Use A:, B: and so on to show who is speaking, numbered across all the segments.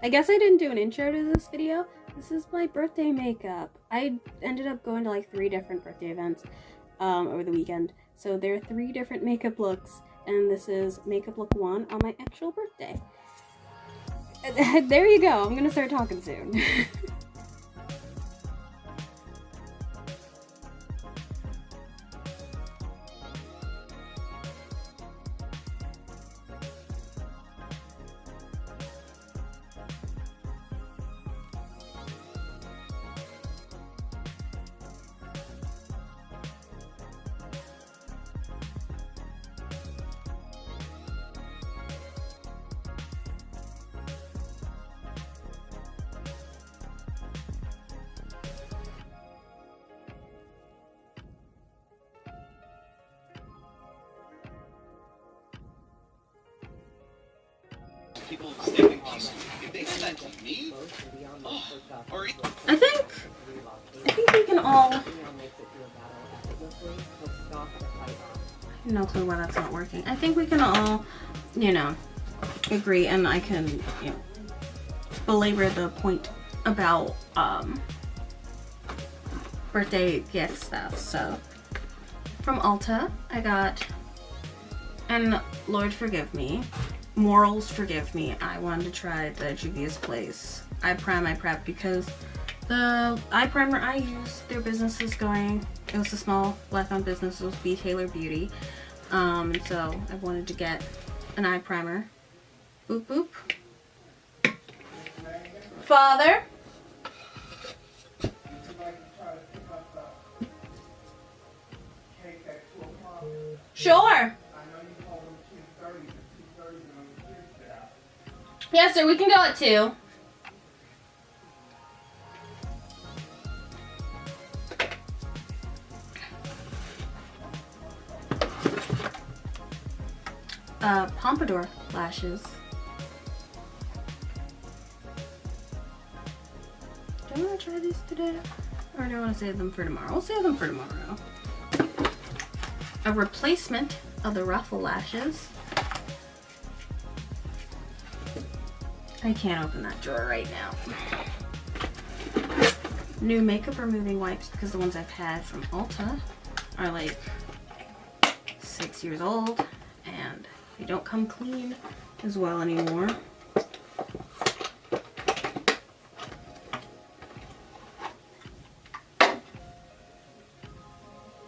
A: I guess I didn't do an intro to this video. This is my birthday makeup. I ended up going to like 3 different birthday events over the weekend. So there are 3 different makeup looks, and this is makeup look 1 on my actual birthday. There you go. I'm gonna start talking soon.
B: People standing on if they did that to me,
A: I think we can all. No clue why that's not working. I think we can all, agree, and I can, belabor the point about birthday gift stuff. So from Ulta, I got, and Lord forgive me, morals forgive me, I wanted to try the Juvia's Place eye prime eye prep because the eye primer I used, their business is going, it was a small black-owned business, it was B. Taylor Beauty, and so I wanted to get an eye primer. Boop boop. Father? Sure. Yes, sir, we can go at 2. Pompadour lashes. Do I want to try these today? Or do I want to save them for tomorrow? We'll save them for tomorrow. A replacement of the ruffle lashes. I can't open that drawer right now. New makeup removing wipes because the ones I've had from Ulta are like 6 years old and they don't come clean as well anymore.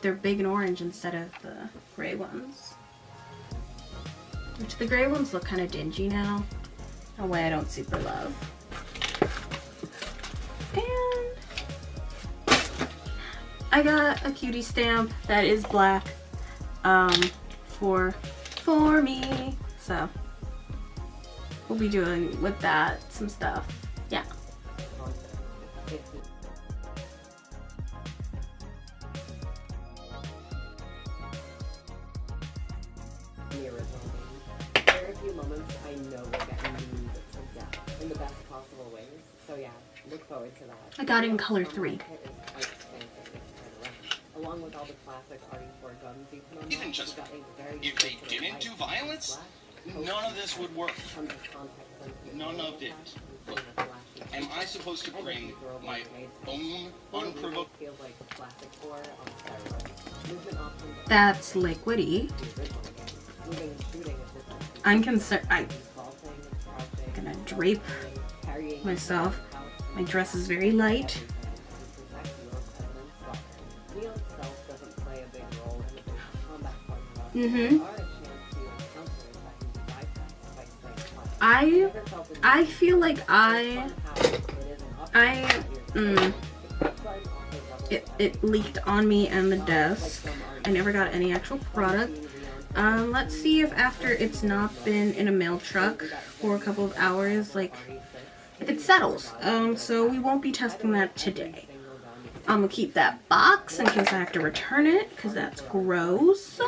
A: They're big and orange instead of the gray ones. Which the gray ones look kind of dingy now. A way I don't super love. And I got a cutie stamp that is black for me. So we'll be doing with that some stuff. Yeah.
C: Moments I know will get memed to death in the best possible ways. So yeah, look forward to that.
A: I got it in color 3.
C: Along with all the classic RE4 guns you put on
B: even just if they didn't do violence, none of this would work. None of it. Look, am I supposed to bring my own unprovoked?
A: That's liquidy. I'm concerned. I'm gonna drape myself. My dress is very light. I feel like it leaked on me and the desk. I never got any actual product. Let's see if after it's not been in a mail truck for a couple of hours, like, if it settles. So we won't be testing that today. I'm gonna keep that box in case I have to return it, because that's gross.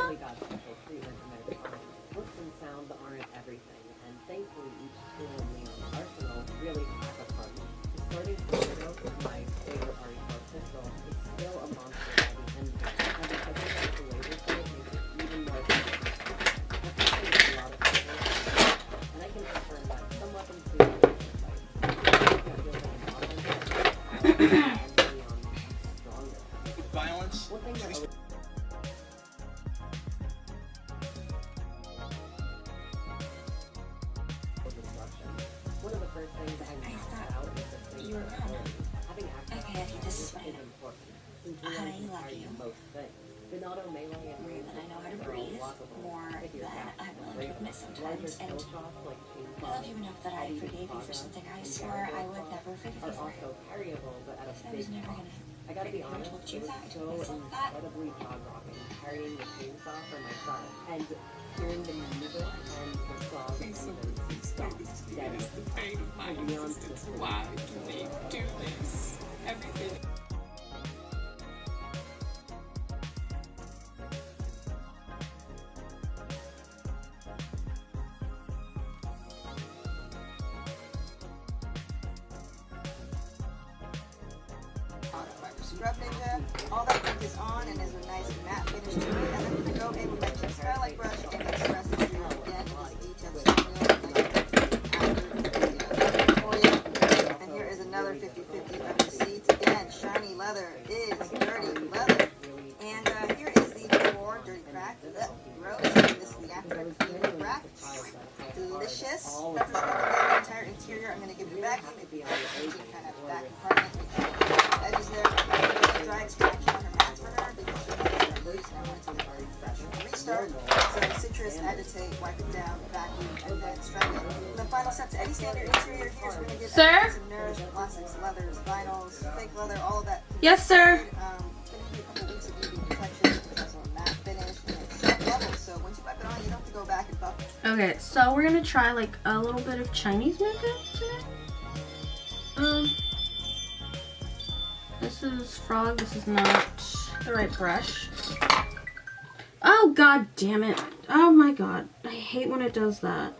C: things I
D: I
C: mapped
D: thought
C: out with the things
D: you were
C: that
D: gone.
C: having access
D: Okay,
C: to
D: this is
C: knowledge
D: what I
C: is
D: know.
C: important. Since
D: Honey,
C: realizing
D: love
C: are
D: you.
C: most things. Donato, Melee, and
D: More than I know how to breathe, more than I'm willing to admit sometimes, and I love you enough that I forgave you for something I swore I would never forgive you
C: are
D: for.
C: also carryable, but at a
D: I
C: big
D: was never
C: cost.
D: gonna.
C: I gotta be
D: I
C: honest,
D: told
C: it
D: you
C: was
D: that. I
C: so
D: told myself that.
C: incredibly dog-rocking carrying the chainsaw for my son and hearing the music and the song and the stop dead.
E: It is the pain of my existence. Why do we do this? Everything.
F: Scrub Ninja, all that ink is on and is a nice matte finish to it. And then we're gonna go in with that Starlight brush and express the through again with these details for you. And here is another 50-50 of receipts. Again, shiny leather is dirty leather. And here is the before dirty crack. Gross. And this is the after clean crack. Delicious. Pepper spray the entire interior. I'm gonna give it a vacuum. Kind of back compartment. Edges there. Dry extraction on her mats for her because she has her loose and I want it to be very fresh. Restart. So citrus, agitate, wipe it down, vacuum, and then strangle. And the final step to any standard interior here is we're gonna get
A: Sir?
F: some nourish, plastics, leathers, vinyls, fake leather, all of that.
A: Yes, sir.
F: It's gonna be a couple weeks of UV protection. It's also a matte finish and it's sharp level. So once you wipe it on, you don't have to go back and buff it.
A: Okay, so we're gonna try like a little bit of Chinese makeup today. This is Frog. This is not the right brush. Oh, god damn it. Oh my god. I hate when it does that.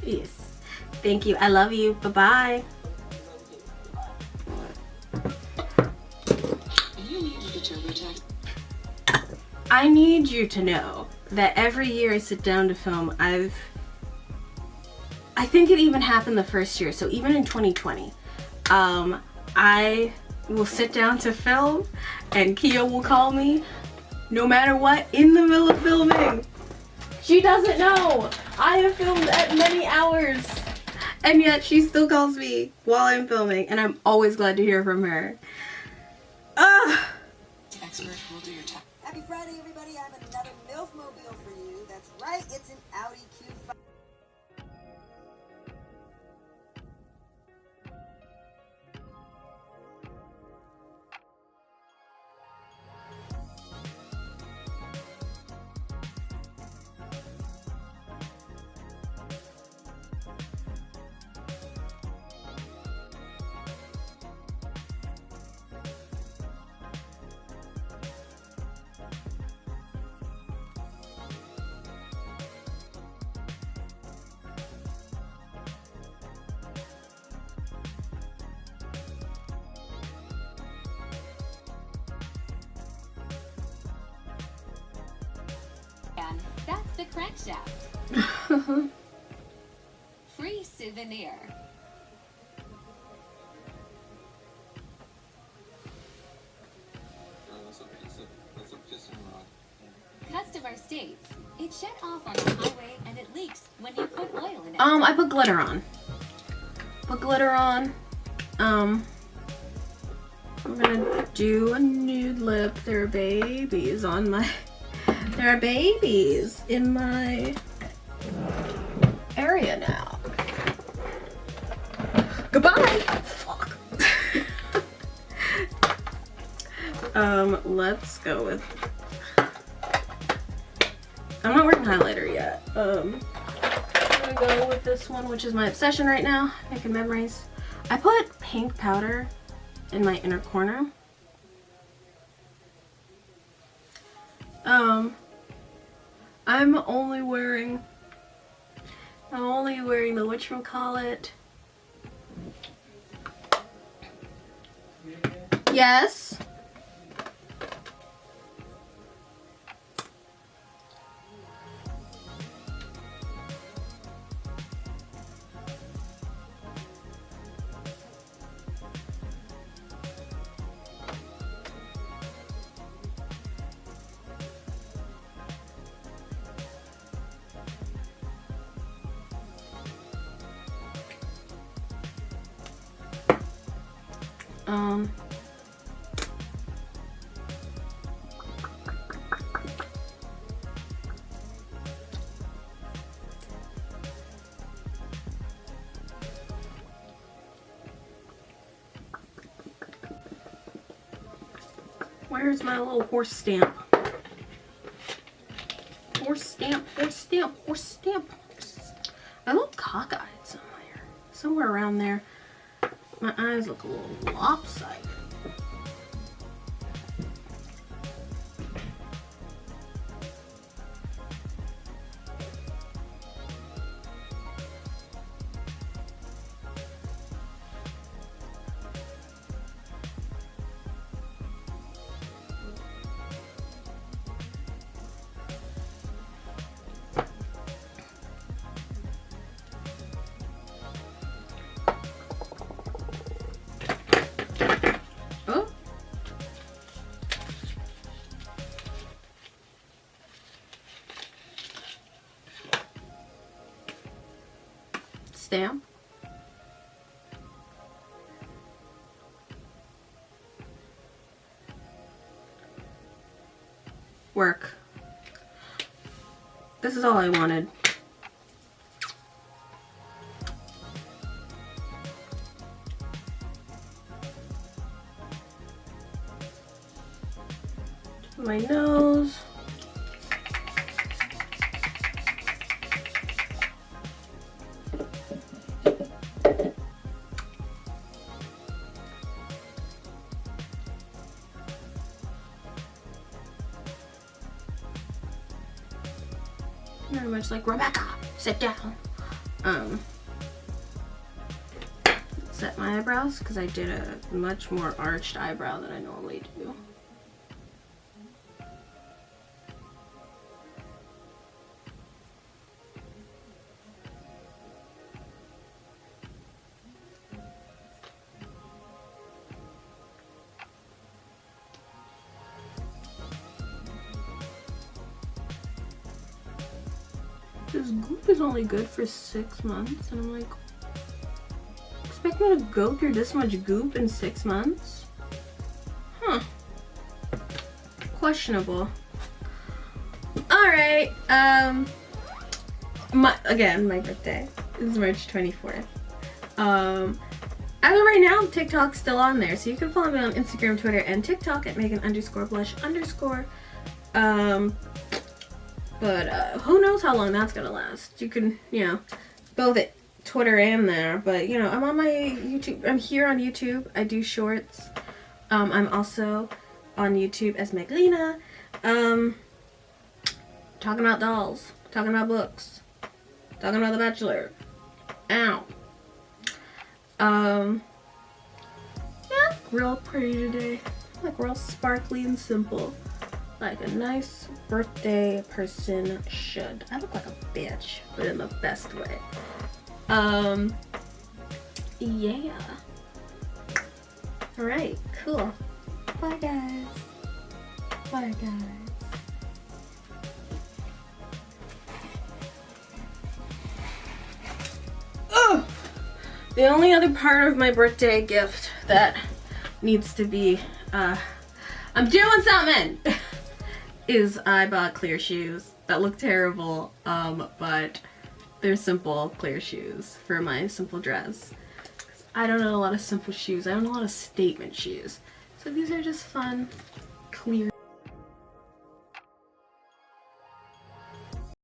A: Yes. Thank you. I love you. Bye-bye. I need you to know that every year I sit down to film, I think it even happened the first year, so even in 2020, I will sit down to film and Kia will call me no matter what in the middle of filming. She doesn't know I have filmed at many hours, and yet she still calls me while I'm filming, and I'm always glad to hear from her.
D: Expert will do your job.
F: Happy Friday, everybody. I have another MILF mobile for you. That's right, it's an Audi Q5.
G: That's the crankshaft. Free souvenir.
B: That's a piston rod.
G: Customer states it shut off on the highway and it leaks when you put oil in it.
A: I put glitter on. Put glitter on. I'm gonna do a nude lip. There are babies on my... There are babies in my area now. Goodbye! Fuck. Let's go with... I'm not wearing highlighter yet. I'm gonna go with this one, which is my obsession right now, making memories. I put pink powder in my inner corner. I'm only wearing the whatchamacallit. Yes. Where's my little horse stamp? Horse stamp, horse stamp, horse stamp. I look cockeyed somewhere. Somewhere around there. My eyes look a little lopsided. Stamp. Work. This is all I wanted. My nose. Very much like, Rebecca, sit down. set my eyebrows because I did a much more arched eyebrow than I normally do. This goop is only good for 6 months, and I'm like, expect me to go through this much goop in 6 months? Huh. Questionable. Alright, my birthday is March 24th. As of right now, TikTok's still on there, so you can follow me on Instagram, Twitter, and TikTok at Megan_Blush_. But who knows how long that's gonna last. You can, you know, both at Twitter and there. But, you know, I'm on my YouTube. I'm here on YouTube. I do shorts. I'm also on YouTube as Meglina. Talking about dolls. Talking about books. Talking about The Bachelor. Ow. Yeah, real pretty today. Like real sparkly and simple. Like a nice birthday person should. I look like a bitch, but in the best way. Yeah. Alright, cool. Bye guys. Bye guys. Oh! The only other part of my birthday gift that needs to be, I'm doing something! Is I bought clear shoes that look terrible, but they're simple clear shoes for my simple dress. I don't know a lot of simple shoes. I don't know a lot of statement shoes. So these are just fun, clear